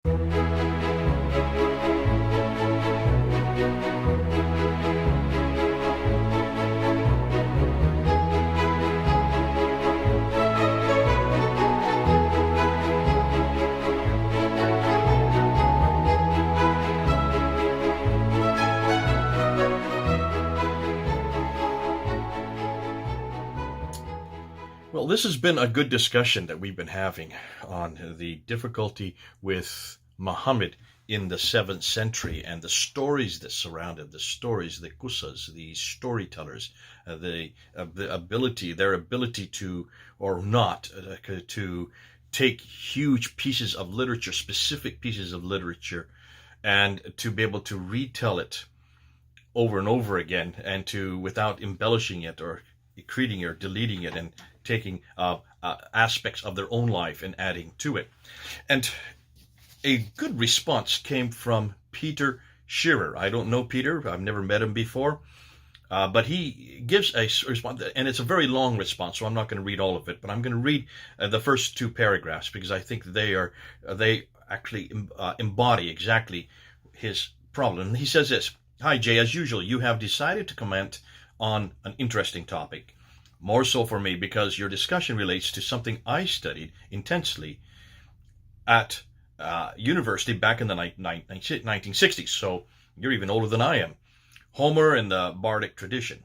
Well, this has been a good discussion that we've been having on the difficulty with Muhammad in the 7th century and the stories that surrounded the stories, the qusas, the storytellers, the ability, their ability to, or not, to take huge pieces of literature, specific pieces of literature, and to be able to retell it over and over again, and to, without embellishing it or creating or deleting it and taking aspects of their own life and adding to it. And a good response came from Peter Shearer. I don't know Peter. I've never met him before. But he gives a response, and it's a very long response, so I'm not going to read all of it, but I'm going to read the first 2 paragraphs because I think they actually embody exactly his problem. And he says this: "Hi Jay, as usual, you have decided to comment on an interesting topic. More so for me because your discussion relates to something I studied intensely at university back in the 1960s, so you're even older than I am. Homer and the Bardic tradition.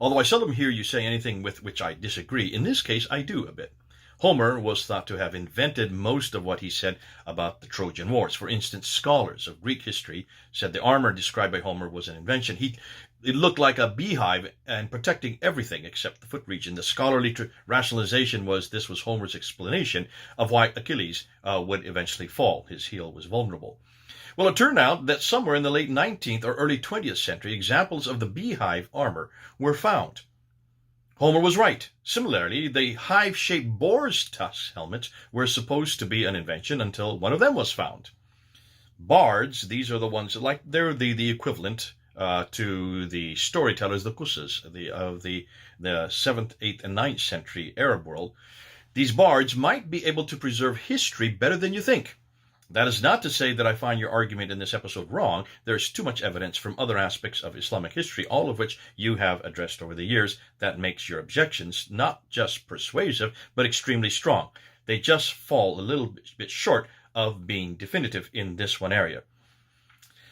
Although I seldom hear you say anything with which I disagree, in this case I do a bit. Homer was thought to have invented most of what he said about the Trojan Wars. For instance, scholars of Greek history said the armor described by Homer was an invention. It looked like a beehive and protecting everything except the foot region. The scholarly rationalization was this was Homer's explanation of why Achilles would eventually fall. His heel was vulnerable. Well, it turned out that somewhere in the late 19th or early 20th century, examples of the beehive armor were found. Homer was right. Similarly, the hive-shaped boar's tusk helmets were supposed to be an invention until one of them was found. Bards, these are the ones, like they're the equivalent to the storytellers, the qusas, of the 7th, 8th, and 9th century Arab world. These bards might be able to preserve history better than you think. That is not to say that I find your argument in this episode wrong. There's too much evidence from other aspects of Islamic history, all of which you have addressed over the years, that makes your objections not just persuasive, but extremely strong. They just fall a little bit short of being definitive in this one area.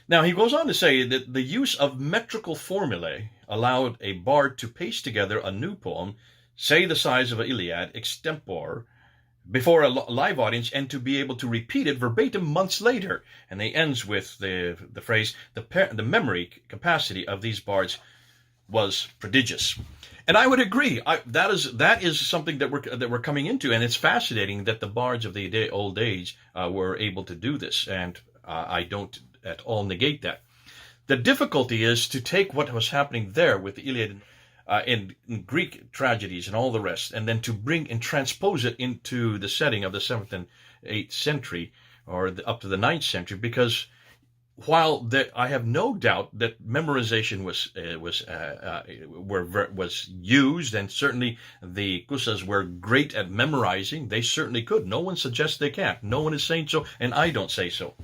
Now, he goes on to say that the use of metrical formulae allowed a bard to paste together a new poem, say the size of an Iliad, extempore, before a live audience, and to be able to repeat it verbatim months later. And he ends with the phrase, the memory capacity of these bards was prodigious. And I would agree. That is something that we're coming into, and it's fascinating that the bards of the old age were able to do this, and I don't at all negate that. The difficulty is to take what was happening there with the Iliad in Greek tragedies and all the rest, and then to bring and transpose it into the setting of the 7th and 8th century, or up to the 9th century, because while I have no doubt that memorization was used, and certainly the qusas were great at memorizing, they certainly could. No one suggests they can't. No one is saying so, and I don't say so.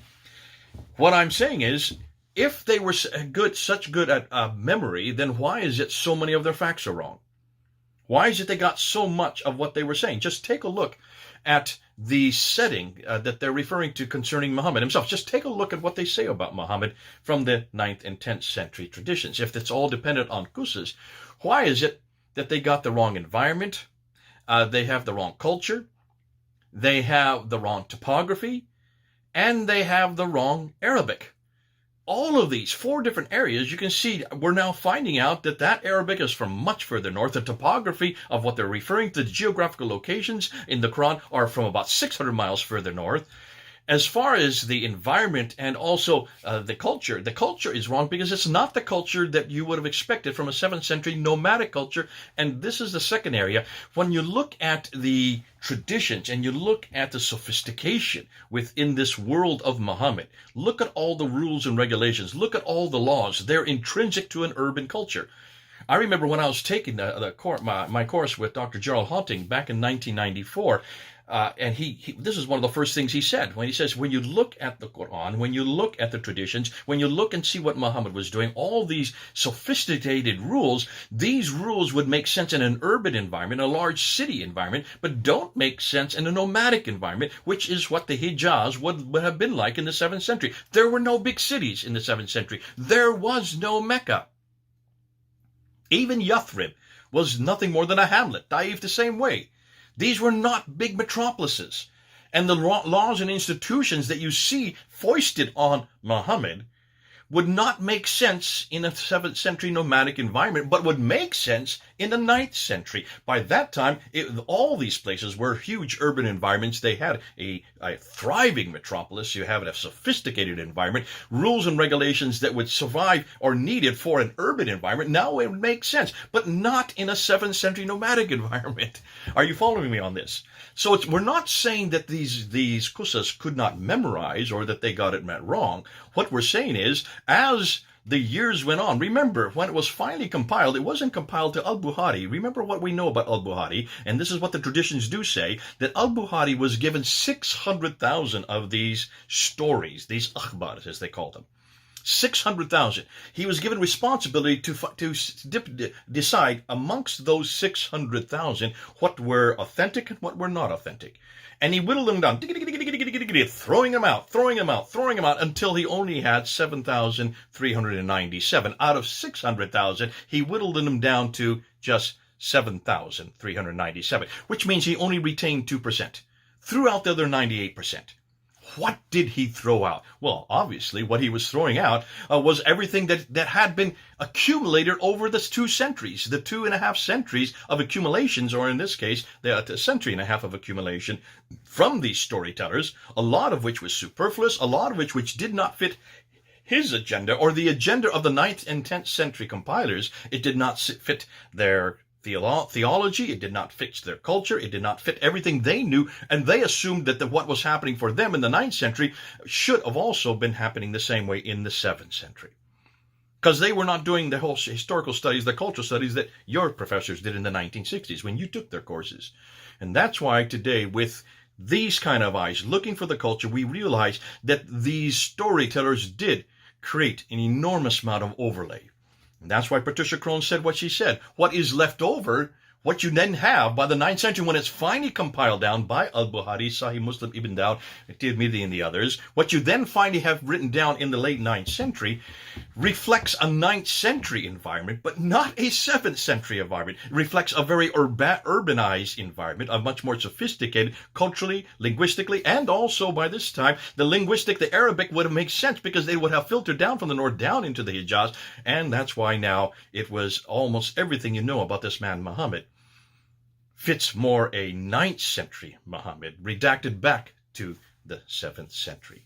What I'm saying is, if they were such good at memory, then why is it so many of their facts are wrong? Why is it they got so much of what they were saying? Just take a look at the setting that they're referring to concerning Muhammad himself. Just take a look at what they say about Muhammad from the 9th and 10th century traditions. If it's all dependent on qusas, why is it that they got the wrong environment? They have the wrong culture. They have the wrong topography. And they have the wrong Arabic. All of these 4 different areas, you can see we're now finding out that Arabic is from much further north. The topography of what they're referring to, the geographical locations in the Quran, are from about 600 miles further north. As far as the environment and also the culture is wrong because it's not the culture that you would have expected from a 7th century nomadic culture. And this is the second area. When you look at the traditions and you look at the sophistication within this world of Muhammad, look at all the rules and regulations, look at all the laws. They're intrinsic to an urban culture. I remember when I was taking my course with Dr. Gerald Haunting back in 1994, and this is one of the first things he said when he says, when you look at the Quran, when you look at the traditions, when you look and see what Muhammad was doing, all these sophisticated rules, these rules would make sense in an urban environment, a large city environment, but don't make sense in a nomadic environment, which is what the Hijaz would have been like in the 7th century. There were no big cities in the 7th century. There was no Mecca. Even Yathrib was nothing more than a hamlet. Taif the same way. These were not big metropolises. And the laws and institutions that you see foisted on Muhammad would not make sense in a 7th century nomadic environment, but would make sense in the 9th century. By that time, all these places were huge urban environments. They had a thriving metropolis. You have a sophisticated environment, rules and regulations that would survive or needed for an urban environment. Now it would make sense, but not in a 7th century nomadic environment. Are you following me on this? So we're not saying that these Qusas could not memorize or that they got it wrong. What we're saying is, as the years went on, remember, when it was finally compiled, it wasn't compiled to Al-Bukhari. Remember what we know about Al-Bukhari, and this is what the traditions do say, that Al-Bukhari was given 600,000 of these stories, these akhbars, as they call them. 600,000. He was given responsibility to decide amongst those 600,000 what were authentic and what were not authentic. And he whittled them down, throwing them out until he only had 7,397. Out of 600,000, he whittled them down to just 7,397, which means he only retained 2%. Threw out the other 98%. What did he throw out? Well, obviously, what he was throwing out was everything that had been accumulated over the 2 centuries, the 2.5 centuries of accumulations, or in this case, the century and a half of accumulation from these storytellers, a lot of which was superfluous, a lot of which did not fit his agenda or the agenda of the 9th and 10th century compilers. It did not fit their theology, it did not fit their culture, it did not fit everything they knew, and they assumed that what was happening for them in the 9th century should have also been happening the same way in the 7th century. Because they were not doing the whole historical studies, the cultural studies that your professors did in the 1960s when you took their courses. And that's why today, with these kind of eyes looking for the culture, we realize that these storytellers did create an enormous amount of overlay. And that's why Patricia Crone said what she said. What is left over, what you then have by the 9th century when it's finally compiled down by Al-Bukhari, Sahih Muslim, Ibn Dawud, Tirmidhi, and the others, what you then finally have written down in the late 9th century reflects a 9th century environment, but not a 7th century environment. It reflects a very urbanized environment, a much more sophisticated culturally, linguistically, and also by this time, the Arabic would have made sense because they would have filtered down from the north down into the Hijaz, and that's why now it was almost everything you know about this man Muhammad fits more a 9th century Muhammad, redacted back to the 7th century.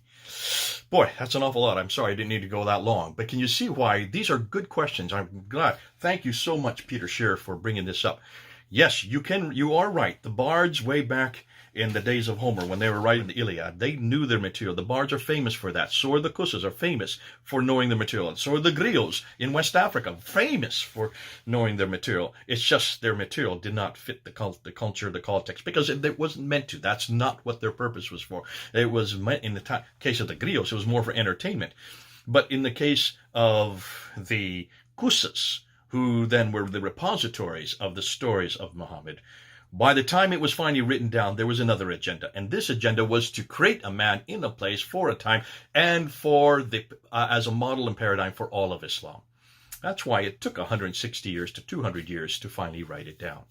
Boy, that's an awful lot. I'm sorry I didn't need to go that long. But can you see why? These are good questions. I'm glad. Thank you so much, Peter Scheer, for bringing this up. Yes, you are right. The bards way back in the days of Homer, when they were writing the Iliad, they knew their material. The bards are famous for that. So are the Qusas are famous for knowing their material. And so are the griots in West Africa, famous for knowing their material. It's just their material did not fit the culture, the context, because it wasn't meant to. That's not what their purpose was for. It was meant, in the case of the griots, it was more for entertainment. But in the case of the Qusas, who then were the repositories of the stories of Muhammad, by the time it was finally written down, there was another agenda. And this agenda was to create a man in a place for a time and for as a model and paradigm for all of Islam. That's why it took 160 years to 200 years to finally write it down.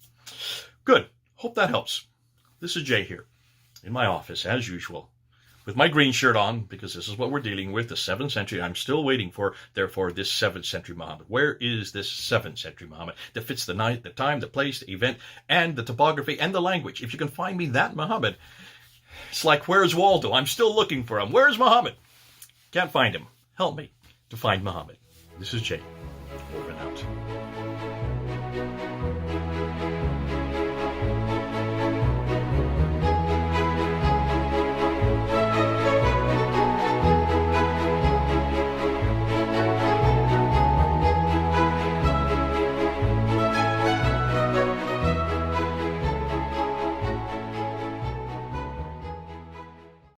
Good. Hope that helps. This is Jay here in my office, as usual, with my green shirt on, because this is what we're dealing with, the 7th century. I'm still waiting for, therefore, this 7th century Muhammad. Where is this 7th century Muhammad that fits the night, the time, the place, the event, and the topography, and the language? If you can find me that Muhammad, it's like, where's Waldo? I'm still looking for him. Where's Muhammad? Can't find him. Help me to find Muhammad. This is Jay.